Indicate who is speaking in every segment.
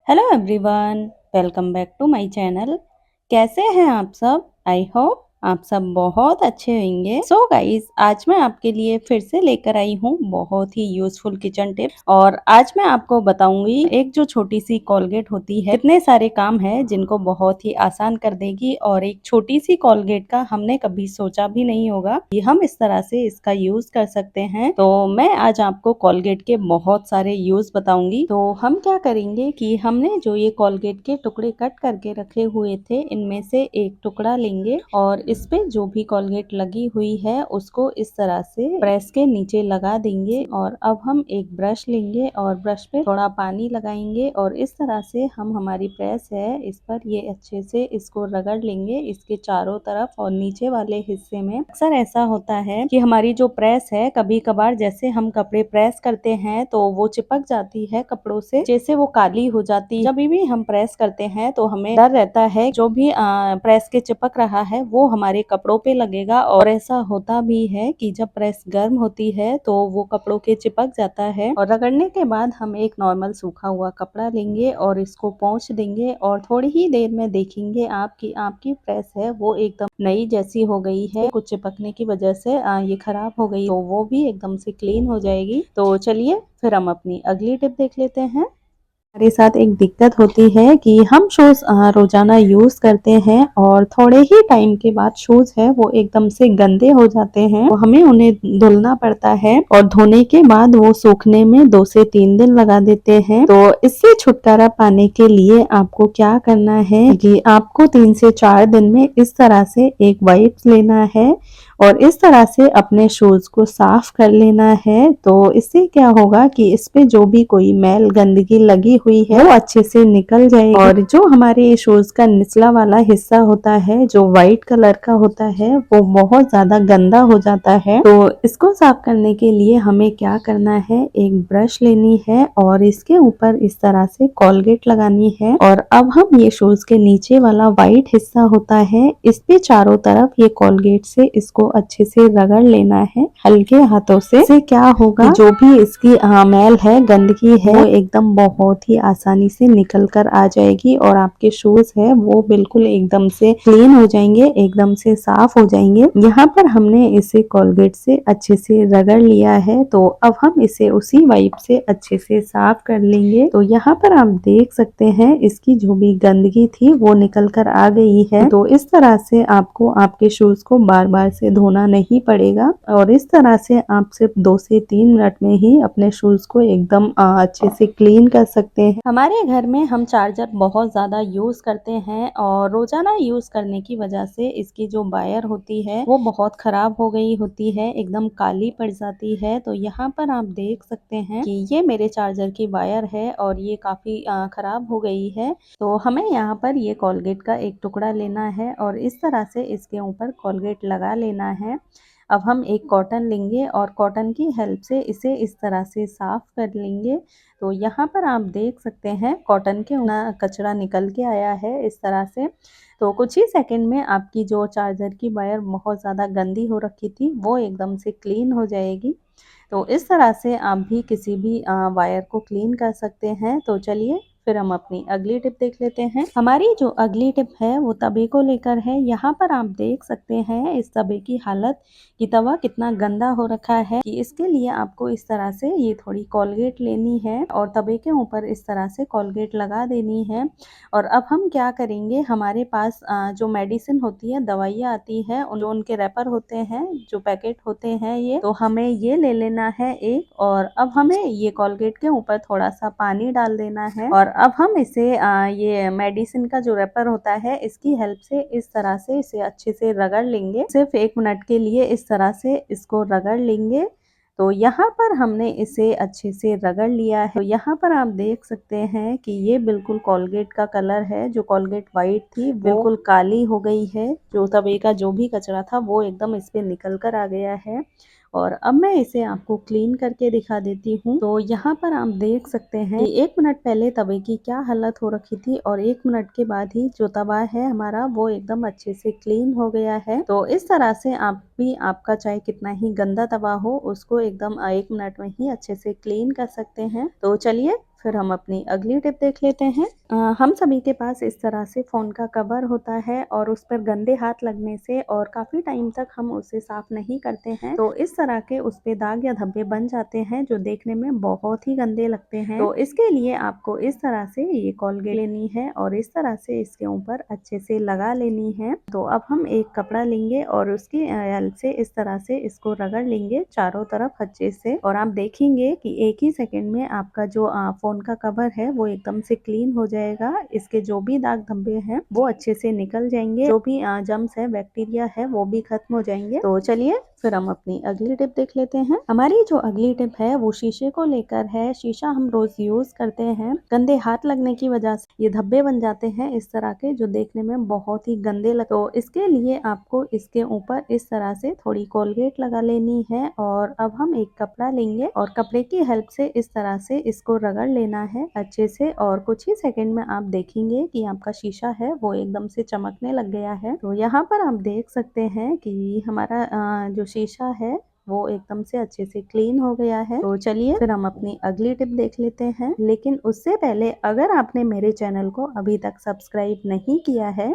Speaker 1: Hello everyone, welcome back to my channel. कैसे हैं आप सब? आई होप आप सब बहुत अच्छे होंगे। सो गाइस, आज मैं आपके लिए फिर से लेकर आई हूँ बहुत ही यूजफुल किचन टिप्स। और आज मैं आपको बताऊंगी एक जो छोटी सी कोलगेट होती है, इतने सारे काम है जिनको बहुत ही आसान कर देगी। और एक छोटी सी कोलगेट का हमने कभी सोचा भी नहीं होगा कि हम इस तरह से इसका यूज कर सकते हैं। तो मैं आज आपको कोलगेट के बहुत सारे यूज बताऊंगी। तो हम क्या करेंगे कि हमने जो ये कोलगेट के टुकड़े कट करके रखे हुए थे, इनमें से एक टुकड़ा लेंगे और इस पे जो भी कोलगेट लगी हुई है उसको इस तरह से प्रेस के नीचे लगा देंगे। और अब हम एक ब्रश लेंगे और ब्रश पे थोड़ा पानी लगाएंगे और इस तरह से हम हमारी प्रेस है इस पर ये अच्छे से इसको रगड़ लेंगे, इसके चारों तरफ और नीचे वाले हिस्से में। अक्सर ऐसा होता है कि हमारी जो प्रेस है, कभी कभार जैसे हम कपड़े प्रेस करते हैं तो वो चिपक जाती है कपड़ों से, जैसे वो काली हो जाती है। जब भी हम प्रेस करते हैं तो हमें डर रहता है जो भी प्रेस के चिपक रहा है वो हमारे कपड़ों पे लगेगा। और ऐसा होता भी है कि जब प्रेस गर्म होती है तो वो कपड़ों के चिपक जाता है। और रगड़ने के बाद हम एक नॉर्मल सूखा हुआ कपड़ा लेंगे और इसको पोंछ देंगे और थोड़ी ही देर में देखेंगे आपकी प्रेस है वो एकदम नई जैसी हो गई है। कुछ चिपकने की वजह से ये खराब हो गई, तो वो भी एकदम से क्लीन हो जाएगी। तो चलिए फिर हम अपनी अगली टिप देख लेते हैं। हमारे साथ एक दिक्कत होती है कि हम शूज रोजाना यूज करते हैं और थोड़े ही टाइम के बाद शूज है वो एकदम से गंदे हो जाते हैं, तो हमें उन्हें धुलना पड़ता है और धोने के बाद वो सूखने में 2 से 3 दिन लगा देते हैं। तो इससे छुटकारा पाने के लिए आपको क्या करना है कि आपको 3 से 4 दिन में इस तरह से एक वाइप्स लेना है और इस तरह से अपने शूज को साफ कर लेना है। तो इससे क्या होगा कि इस पे जो भी कोई मैल गंदगी लगी हुई है वो अच्छे से निकल जाएगी। और जो हमारे शूज का निचला वाला हिस्सा होता है जो व्हाइट कलर का होता है वो बहुत ज्यादा गंदा हो जाता है। तो इसको साफ करने के लिए हमें क्या करना है, एक ब्रश लेनी है और इसके ऊपर इस तरह से कोलगेट लगानी है। और अब हम ये शूज के नीचे वाला व्हाइट हिस्सा होता है, इस पे चारों तरफ ये कोलगेट से इसको अच्छे से रगड़ लेना है हल्के हाथों से। इससे क्या होगा, जो भी इसकी मैल है, गंदगी है, वो एकदम बहुत ही आसानी से निकल कर आ जाएगी और आपके शूज है वो बिल्कुल एकदम से क्लीन हो जाएंगे, एकदम से साफ हो जाएंगे। यहाँ पर हमने इसे कोलगेट से अच्छे से रगड़ लिया है, तो अब हम इसे उसी वाइप से अच्छे से साफ कर लेंगे। तो यहाँ पर आप देख सकते हैं इसकी जो भी गंदगी थी वो निकल कर आ गई है। तो इस तरह से आपको आपके शूज को बार बार से धोना नहीं पड़ेगा और इस तरह से आप सिर्फ 2 से 3 मिनट में ही अपने शूज को एकदम अच्छे से क्लीन कर सकते हैं। हमारे घर में हम चार्जर बहुत ज्यादा यूज करते हैं और रोजाना यूज करने की वजह से इसकी जो वायर होती है वो बहुत खराब हो गई होती है, एकदम काली पड़ जाती है। तो यहाँ पर आप देख सकते हैं कि ये मेरे चार्जर की वायर है और ये काफी खराब हो गई है। तो हमें यहाँ पर ये कोलगेट का एक टुकड़ा लेना है और इस तरह से इसके ऊपर कोलगेट लगा लेना है। अब हम एक कॉटन लेंगे और कॉटन की हेल्प से इसे इस तरह से साफ कर लेंगे। तो यहाँ पर आप देख सकते हैं कॉटन के ना कचरा निकल के आया है इस तरह से। तो कुछ ही सेकंड में आपकी जो चार्जर की वायर बहुत ज़्यादा गंदी हो रखी थी वो एकदम से क्लीन हो जाएगी। तो इस तरह से आप भी किसी भी वायर को क्लीन कर सकते हैं। तो चलिए फिर हम अपनी अगली टिप देख लेते हैं। हमारी जो अगली टिप है वो तवे को लेकर है। यहाँ पर आप देख सकते हैं इस तवे की हालत कि तवा कितना गंदा हो रखा है, कि इसके लिए आपको इस तरह से ये थोड़ी कोलगेट लेनी है और तवे के ऊपर इस तरह से कोलगेट लगा देनी है। और अब हम क्या करेंगे, हमारे पास जो मेडिसिन होती है, दवाइयाँ आती है, जो उनके रैपर होते हैं, जो पैकेट होते हैं, ये तो हमें ये ले लेना है एक। और अब हमें ये कोलगेट के ऊपर थोड़ा सा पानी डाल देना है और अब हम इसे ये मेडिसिन का जो रैपर होता है इसकी हेल्प से इस तरह से इसे अच्छे से रगड़ लेंगे। सिर्फ 1 मिनट के लिए इस तरह से इसको रगड़ लेंगे। तो यहाँ पर हमने इसे अच्छे से रगड़ लिया है। तो यहाँ पर आप देख सकते हैं कि ये बिल्कुल कोलगेट का कलर है, जो कोलगेट वाइट थी बिल्कुल काली हो गई है। जो तवे का जो भी कचरा था वो एकदम इस पे निकल कर आ गया है। और अब मैं इसे आपको क्लीन करके दिखा देती हूँ। तो यहाँ पर आप देख सकते हैं कि 1 मिनट पहले तवे की क्या हालत हो रखी थी और 1 मिनट के बाद ही जो तवा है हमारा वो एकदम अच्छे से क्लीन हो गया है। तो इस तरह से आप भी, आपका चाहे कितना ही गंदा तवा हो, उसको एकदम 1 मिनट में ही अच्छे से क्लीन कर सकते हैं। तो चलिए फिर हम अपनी अगली टिप देख लेते हैं। हम सभी के पास इस तरह से फ़ोन का कवर होता है और उस पर गंदे हाथ लगने से और काफ़ी टाइम तक हम उसे साफ़ नहीं करते हैं तो इस तरह के उस पे दाग या धब्बे बन जाते हैं जो देखने में बहुत ही गंदे लगते हैं। तो इसके लिए आपको इस तरह से ये कोलगेट लेनी है और इस तरह से इसके ऊपर अच्छे से लगा लेनी है। तो अब हम एक कपड़ा लेंगे और उसकी हेल्प से इस तरह से इसको रगड़ लेंगे चारों तरफ अच्छे से और आप देखेंगे कि एक ही सेकंड में आपका जो फ़ोन का कवर है वो एकदम से क्लीन हो जाएगा। इसके जो भी दाग धब्बे हैं वो अच्छे से निकल जाएंगे, जो भी जर्म्स है, बैक्टीरिया है वो भी खत्म हो जाएंगे। तो चलिए फिर हम अपनी अगली टिप देख लेते हैं। हमारी जो अगली टिप है वो शीशे को लेकर है। शीशा हम रोज यूज करते हैं, गंदे हाथ लगने की वजह से ये धब्बे बन जाते हैं इस तरह के जो देखने में बहुत ही गंदे लगते। तो इसके लिए आपको इसके ऊपर इस तरह से थोड़ी कोलगेट लगा लेनी है और अब हम एक कपड़ा लेंगे और कपड़े की हेल्प से इस तरह से इसको रगड़ लेना है अच्छे से और कुछ ही सेकंड में आप देखेंगे कि आपका शीशा है वो एकदम से चमकने लग गया है। तो यहाँ पर आप देख सकते हैं कि हमारा जो शीशा है वो एकदम से अच्छे से क्लीन हो गया है। तो चलिए फिर हम अपनी अगली टिप देख लेते हैं, लेकिन उससे पहले अगर आपने मेरे चैनल को अभी तक सब्सक्राइब नहीं किया है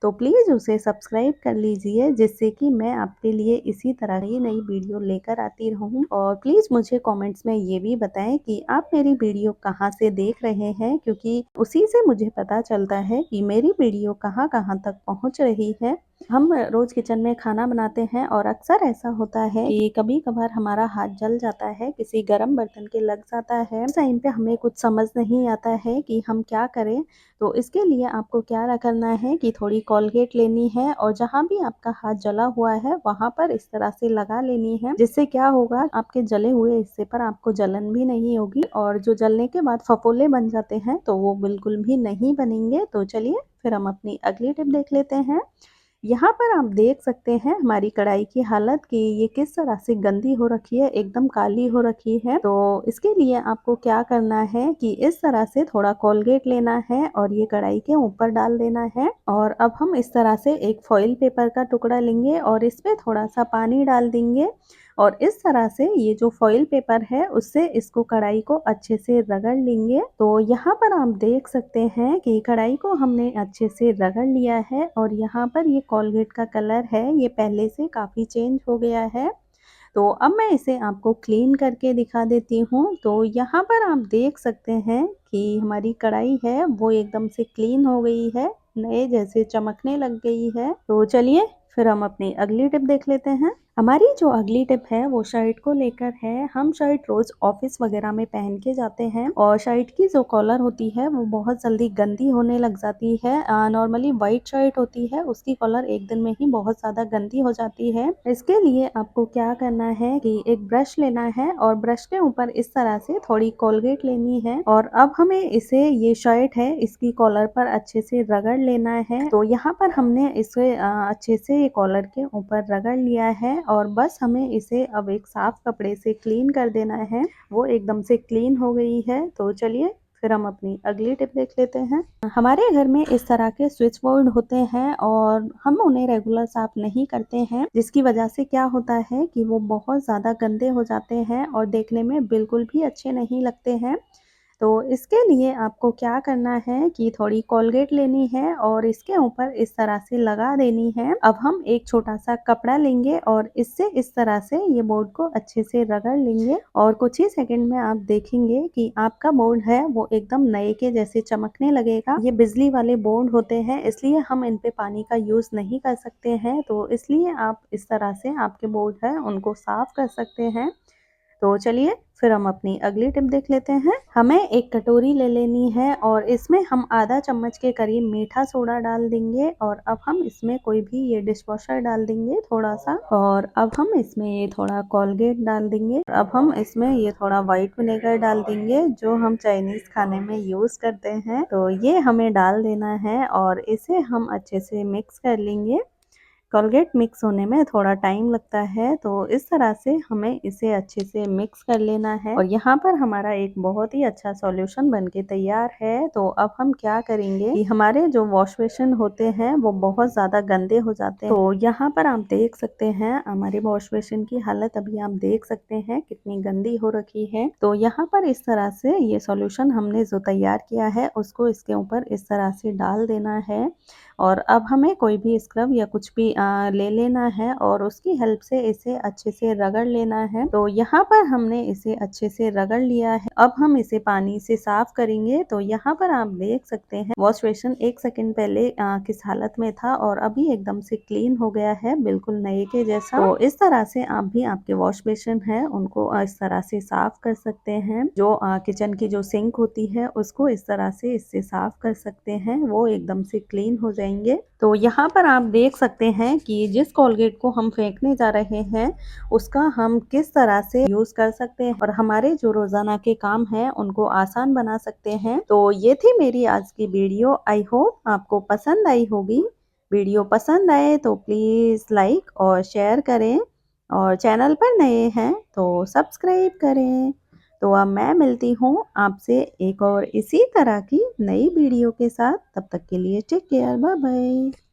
Speaker 1: तो प्लीज़ उसे सब्सक्राइब कर लीजिए, जिससे कि मैं आपके लिए इसी तरह की नई वीडियो लेकर आती रहूं। और प्लीज़ मुझे कमेंट्स में ये भी बताएं कि आप मेरी वीडियो कहां से देख रहे हैं, क्योंकि उसी से मुझे पता चलता है कि मेरी वीडियो कहां कहां तक पहुंच रही है। हम रोज किचन में खाना बनाते हैं और अक्सर ऐसा होता है कि कभी कभार हमारा हाथ जल जाता है, किसी गर्म बर्तन के लग जाता है। उस टाइम पे हमें कुछ समझ नहीं आता है कि हम क्या करें। तो इसके लिए आपको क्या करना है कि थोड़ी कोलगेट लेनी है और जहाँ भी आपका हाथ जला हुआ है वहां पर इस तरह से लगा लेनी है, जिससे क्या होगा आपके जले हुए हिस्से पर आपको जलन भी नहीं होगी और जो जलने के बाद फफोले बन जाते हैं तो वो बिल्कुल भी नहीं बनेंगे। तो चलिए फिर हम अपनी अगली टिप देख लेते हैं। यहाँ पर आप देख सकते हैं हमारी कढ़ाई की हालत कि ये किस तरह से गंदी हो रखी है, एकदम काली हो रखी है। तो इसके लिए आपको क्या करना है कि इस तरह से थोड़ा कोलगेट लेना है और ये कढ़ाई के ऊपर डाल देना है और अब हम इस तरह से एक फॉइल पेपर का टुकड़ा लेंगे और इसमें थोड़ा सा पानी डाल देंगे और इस तरह से ये जो फॉइल पेपर है उससे इसको कढ़ाई को अच्छे से रगड़ लेंगे। तो यहाँ पर आप देख सकते हैं कि कढ़ाई को हमने अच्छे से रगड़ लिया है और यहाँ पर ये कोलगेट का कलर है ये पहले से काफ़ी चेंज हो गया है। तो अब मैं इसे आपको क्लीन करके दिखा देती हूँ। तो यहाँ पर आप देख सकते हैं कि हमारी कढ़ाई है वो एकदम से क्लीन हो गई है, नए जैसे चमकने लग गई है। तो चलिए फिर हम अपनी अगली टिप देख लेते हैं। हमारी जो अगली टिप है वो शर्ट को लेकर है। हम शर्ट रोज ऑफिस वगैरह में पहन के जाते हैं और शर्ट की जो कॉलर होती है वो बहुत जल्दी गंदी होने लग जाती है। नॉर्मली वाइट शर्ट होती है उसकी कॉलर एक दिन में ही बहुत ज्यादा गंदी हो जाती है। इसके लिए आपको क्या करना है कि एक ब्रश लेना है और ब्रश के ऊपर इस तरह से थोड़ी कोलगेट लेनी है और अब हमें इसे ये शर्ट है इसकी कॉलर पर अच्छे से रगड़ लेना है। तो यहाँ पर हमने इसे अच्छे से कॉलर के ऊपर रगड़ लिया है और बस हमें इसे अब एक साफ कपड़े से क्लीन कर देना है। वो एकदम से क्लीन हो गई है। तो चलिए फिर हम अपनी अगली टिप देख लेते हैं। हमारे घर में इस तरह के स्विच बोर्ड होते हैं और हम उन्हें रेगुलर साफ नहीं करते हैं, जिसकी वजह से क्या होता है कि वो बहुत ज़्यादा गंदे हो जाते हैं और देखने में बिल्कुल भी अच्छे नहीं लगते हैं। तो इसके लिए आपको क्या करना है कि थोड़ी कोलगेट लेनी है और इसके ऊपर इस तरह से लगा देनी है। अब हम एक छोटा सा कपड़ा लेंगे और इससे इस तरह से ये बोर्ड को अच्छे से रगड़ लेंगे और कुछ ही सेकंड में आप देखेंगे कि आपका बोर्ड है वो एकदम नए के जैसे चमकने लगेगा। ये बिजली वाले बोर्ड होते हैं इसलिए हम इन पे पानी का यूज नहीं कर सकते हैं, तो इसलिए आप इस तरह से आपके बोर्ड है उनको साफ कर सकते हैं। तो चलिए फिर हम अपनी अगली टिप देख लेते हैं। हमें एक कटोरी ले लेनी है और इसमें हम आधा चम्मच के करीब मीठा सोडा डाल देंगे और अब हम इसमें कोई भी ये डिश वॉशर डाल देंगे थोड़ा सा और अब हम इसमें ये थोड़ा कोलगेट डाल देंगे। अब हम इसमें ये थोड़ा व्हाइट विनेगर डाल देंगे जो हम चाइनीज खाने में यूज करते हैं। तो ये हमें डाल देना है और इसे हम अच्छे से मिक्स कर लेंगे। कोलगेट मिक्स होने में थोड़ा टाइम लगता है, तो इस तरह से हमें इसे अच्छे से मिक्स कर लेना है और यहाँ पर हमारा एक बहुत ही अच्छा सॉल्यूशन बनके तैयार है। तो अब हम क्या करेंगे कि हमारे जो वॉश बेसिन होते हैं वो बहुत ज़्यादा गंदे हो जाते हैं। तो यहाँ पर आप देख सकते हैं हमारे वॉश बेसिन की हालत अभी आप देख सकते हैं कितनी गंदी हो रखी है। तो यहाँ पर इस तरह से ये सॉल्यूशन हमने जो तैयार किया है उसको इसके ऊपर इस तरह से डाल देना है और अब हमें कोई भी स्क्रब या कुछ भी ले लेना है और उसकी हेल्प से इसे अच्छे से रगड़ लेना है। तो यहाँ पर हमने इसे अच्छे से रगड़ लिया है। अब हम इसे पानी से साफ करेंगे। तो यहाँ पर आप देख सकते हैं वॉश बेसिन 1 सेकंड पहले किस हालत में था और अभी एकदम से क्लीन हो गया है, बिल्कुल नए के जैसा। तो इस तरह से आप भी आपके वॉश बेसिन है उनको इस तरह से साफ कर सकते हैं। जो किचन की जो सिंक होती है उसको इस तरह से इससे साफ कर सकते हैं, वो एकदम से क्लीन हो जाएंगे। तो यहाँ पर आप देख सकते हैं कि जिस कोलगेट को हम फेंकने जा रहे हैं उसका हम किस तरह से यूज कर सकते हैं और हमारे जो रोजाना के काम हैं उनको आसान बना सकते हैं। तो ये थी मेरी आज की वीडियो। आई होप आपको पसंद आई होगी। वीडियो पसंद आए तो प्लीज लाइक और शेयर करें और चैनल पर नए हैं तो सब्सक्राइब करें। तो अब मैं मिलती हूँ आपसे एक और इसी तरह की नई वीडियो के साथ। तब तक के लिए टेक केयर, बाय बाय।